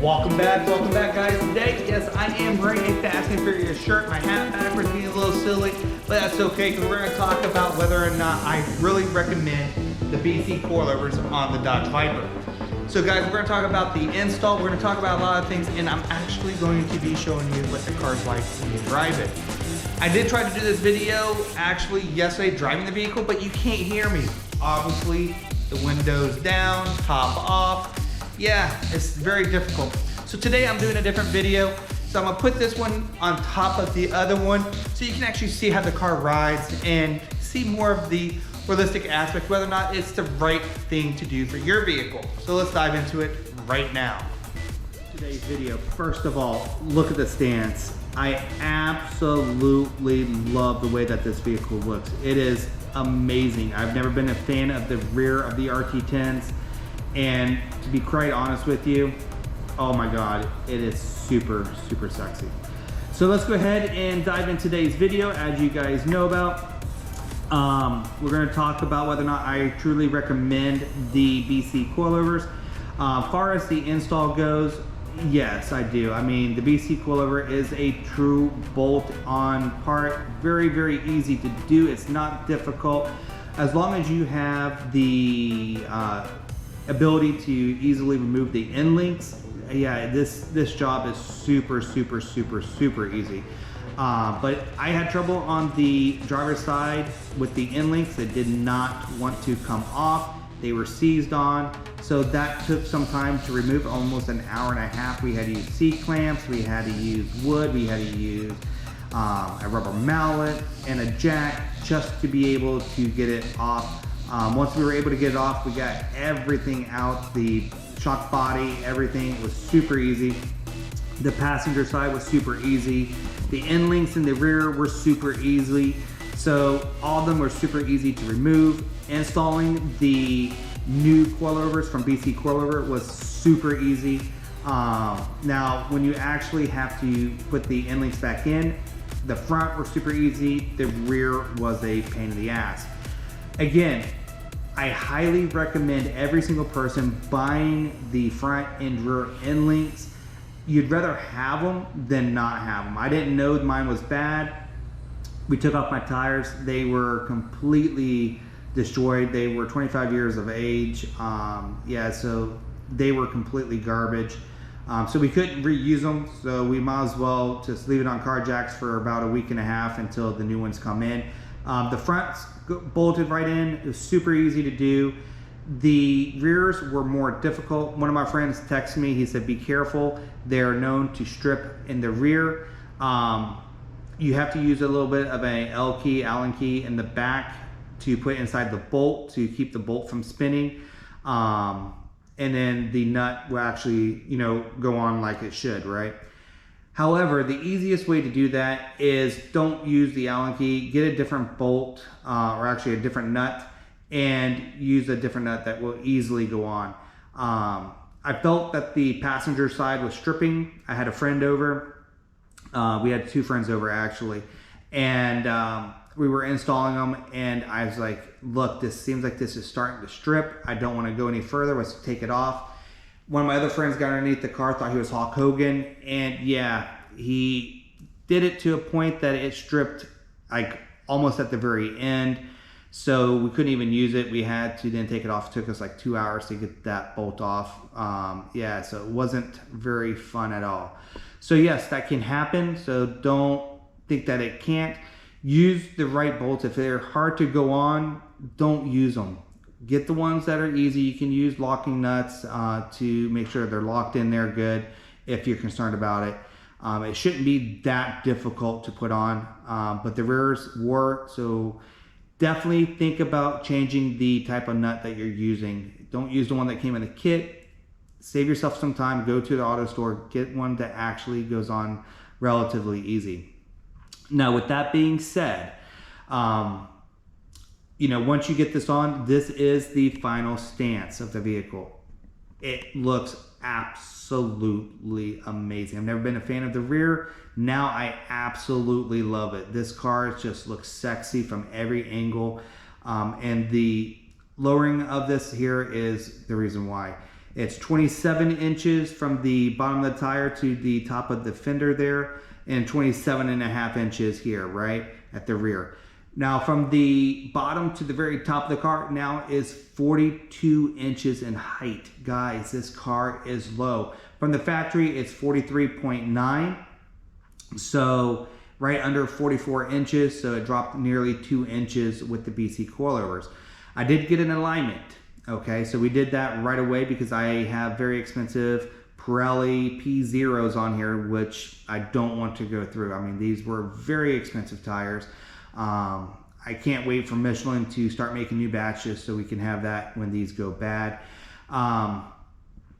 Welcome back guys. Today, yes, I am wearing a Fast and Furious shirt. My hat backwards being a little silly, but that's okay because we're going to talk about whether or not I really recommend the BC Coilovers on the Dodge Viper. So guys, we're going to talk about the install, we're going to talk about a lot of things, and I'm actually going to be showing you what the car's like when you drive it. I did try to do this video actually yesterday driving the vehicle, but you can't hear me. Obviously, the window's down, top off. Yeah, it's very difficult. So today I'm doing a different video. So I'm gonna put this one on top of the other one so you can actually see how the car rides and see more of the realistic aspect, whether or not it's the right thing to do for your vehicle. So let's dive into it right now. Today's video, first of all, look at the stance. I absolutely love the way that this vehicle looks. It is amazing. I've never been a fan of the rear of the RT10s, and to be quite honest with you, oh my God, it is super, super sexy. So let's go ahead and dive into today's video. As you guys know about, we're gonna talk about whether or not I truly recommend the BC Coilovers. As far as the install goes, yes, I do. I mean, the BC Coilover is a true bolt-on part. Very, very easy to do. It's not difficult. As long as you have the ability to easily remove the end links, yeah, this job is super, super, super, super easy. But I had trouble on the driver's side with the end links that did not want to come off. They were seized on, so that took some time to remove, almost an hour and a half. We had to use C-clamps, we had to use wood, we had to use a rubber mallet and a jack just to be able to get it off. Once we were able to get it off, we got everything out, the shock body, everything was super easy. The passenger side was super easy. The end links in the rear were super easy. So all of them were super easy to remove. Installing the new coilovers from BC Coilover was super easy. Now, when you actually have to put the end links back in, the front were super easy. The rear was a pain in the ass. Again, I highly recommend every single person buying the front and rear end links. You'd rather have them than not have them. I didn't know mine was bad. We took off my tires. They were completely destroyed. They were 25 years of age. Yeah, so they were completely garbage. So we couldn't reuse them. So we might as well just leave it on car jacks for about a week and a half until the new ones come in. The fronts bolted right in. It was super easy to do. The rears were more difficult. One of my friends texted me, he said, be careful. They're known to strip in the rear. You have to use a little bit of an L key, Allen key in the back to put inside the bolt to keep the bolt from spinning. And then the nut will actually, go on like it should, right? However, the easiest way to do that is don't use the Allen key, get a different bolt, or actually a different nut, and use a different nut that will easily go on. I felt that the passenger side was stripping. I had a friend over. We had two friends over actually, and we were installing them, and I was like, look, this seems like this is starting to strip. I don't want to go any further. Let's take it off. One of my other friends got underneath the car, thought he was Hulk Hogan, and yeah, he did it to a point that it stripped like almost at the very end. So we couldn't even use it. We had to then take it off. It took us like 2 hours to get that bolt off. Yeah, so it wasn't very fun at all. So yes, that can happen. So don't think that it can't. Use the right bolts. If they're hard to go on, don't use them. Get the ones that are easy. You can use locking nuts to make sure they're locked in there good if you're concerned about it. It shouldn't be that difficult to put on, but the rears were, so definitely think about changing the type of nut that you're using. Don't use the one that came in the kit. Save yourself some time, go to the auto store, get one that actually goes on relatively easy. Now, with that being said, once you get this on, this is the final stance of the vehicle. it looks absolutely amazing. I've never been a fan of the rear. Now I absolutely love it. This car just looks sexy from every angle. And the lowering of this here is the reason why. It's 27 inches from the bottom of the tire to the top of the fender there, and 27.5 inches here, right, at the rear. Now from the bottom to the very top of the car now is 42 inches in height. Guys, this car is low. From the factory, it's 43.9. So right under 44 inches. So it dropped nearly 2 inches with the BC Coilovers. I did get an alignment. Okay, so we did that right away because I have very expensive Pirelli P0s on here, which I don't want to go through. I mean, these were very expensive tires. I can't wait for Michelin to start making new batches so we can have that when these go bad.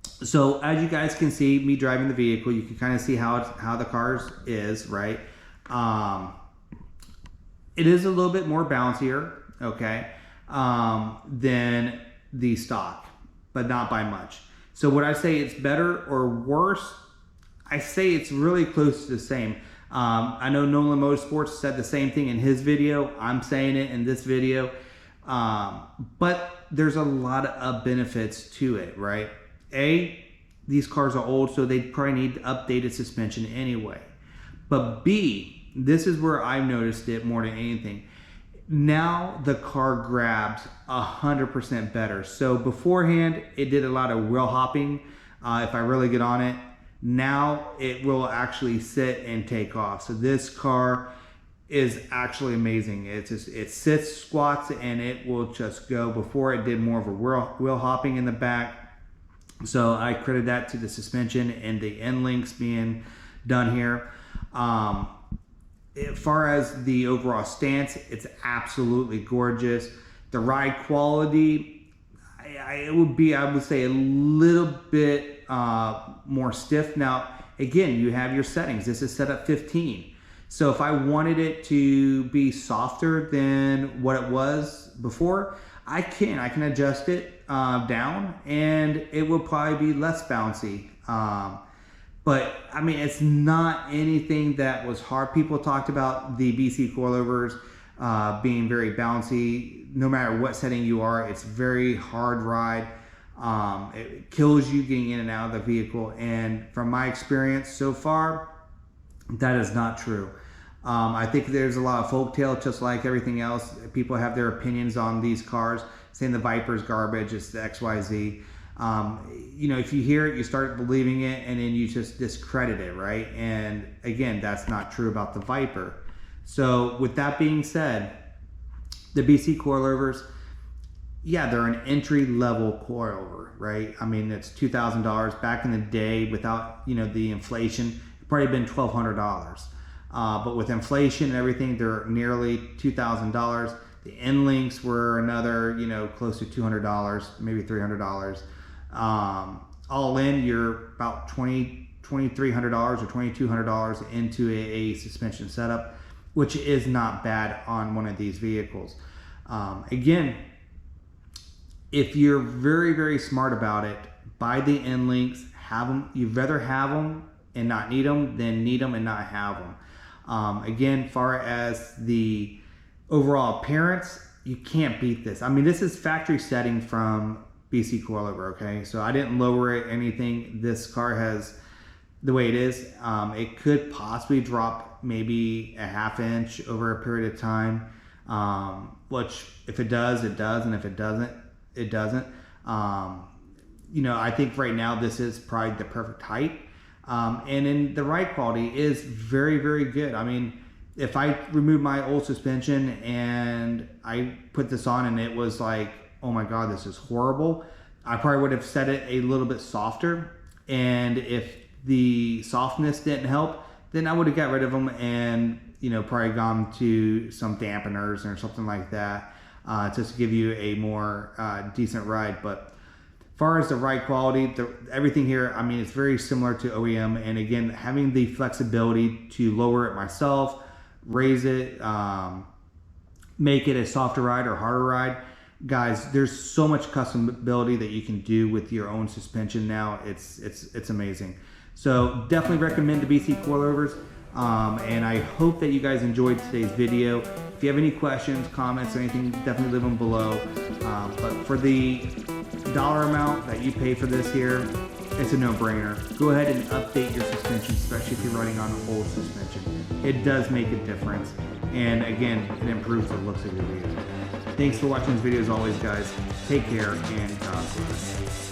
So as you guys can see, me driving the vehicle, you can kind of see how the car is, right? It is a little bit more bouncier, okay, than the stock, but not by much. So would I say it's better or worse? I say it's really close to the same. I know Nolan Motorsports said the same thing in his video. I'm saying it in this video. But there's a lot of benefits to it, right? A, these cars are old, so they probably need updated suspension anyway. But B, this is where I've noticed it more than anything. Now the car grabs 100% better. So beforehand, it did a lot of wheel hopping. If I really get on it, now it will actually sit and take off. So this car is actually amazing. It sits, squats, and it will just go. Before it did more of a wheel hopping in the back. So I credit that to the suspension and the end links being done here. As far as the overall stance, it's absolutely gorgeous. The ride quality, it would be, I would say, a little bit more stiff. Now, again, you have your settings. This is set at 15. So if I wanted it to be softer than what it was before, I can adjust it down, and it will probably be less bouncy. But I mean, it's not anything that was hard. People talked about the BC Coilovers being very bouncy. No matter what setting you are, it's very hard ride. It kills you getting in and out of the vehicle. And from my experience so far, that is not true. I think there's a lot of folktale, just like everything else. People have their opinions on these cars, saying the Viper's garbage, it's the XYZ. You know, if you hear it, you start believing it, and then you just discredit it, right? And again, that's not true about the Viper. So with that being said, the BC Coilovers, yeah, they're an entry-level coilover, right? I mean, it's $2,000. Back in the day, without, you know, the inflation, it'd probably been $1,200. But with inflation and everything, they're nearly $2,000. The end links were another, you know, close to $200, maybe $300. All in, you're about $2,300 or $2,200 into a suspension setup, which is not bad on one of these vehicles. Again, if you're very, very smart about it, buy the end links, have them. You'd rather have them and not need them than need them and not have them. Again, far as the overall appearance, you can't beat this. I mean, this is factory setting from BC Coilover, okay? So I didn't lower it anything. This car has, the way it is, it could possibly drop maybe a ½ inch over a period of time, which if it does, it does, and if it doesn't, it doesn't. You know, I think right now this is probably the perfect height. And then the ride quality is very, very good. I mean, if I remove my old suspension and I put this on and it was like, oh my God, this is horrible, I probably would have set it a little bit softer. And if the softness didn't help, then I would have got rid of them and, you know, probably gone to some dampeners or something like that, just to give you a more decent ride. But as far as the ride quality, everything here, I mean, it's very similar to OEM. And again, having the flexibility to lower it myself, raise it, make it a softer ride or harder ride, Guys, there's so much customability that you can do with your own suspension now. It's amazing. So definitely recommend the BC Coilovers. And I hope that you guys enjoyed today's video. If you have any questions, comments, or anything, definitely leave them below. But for the dollar amount that you pay for this here, it's a no-brainer. Go ahead and update your suspension, especially if you're running on an old suspension. It does make a difference. And again, it improves the looks of your vehicle. Thanks for watching this video as always, guys. Take care and God bless.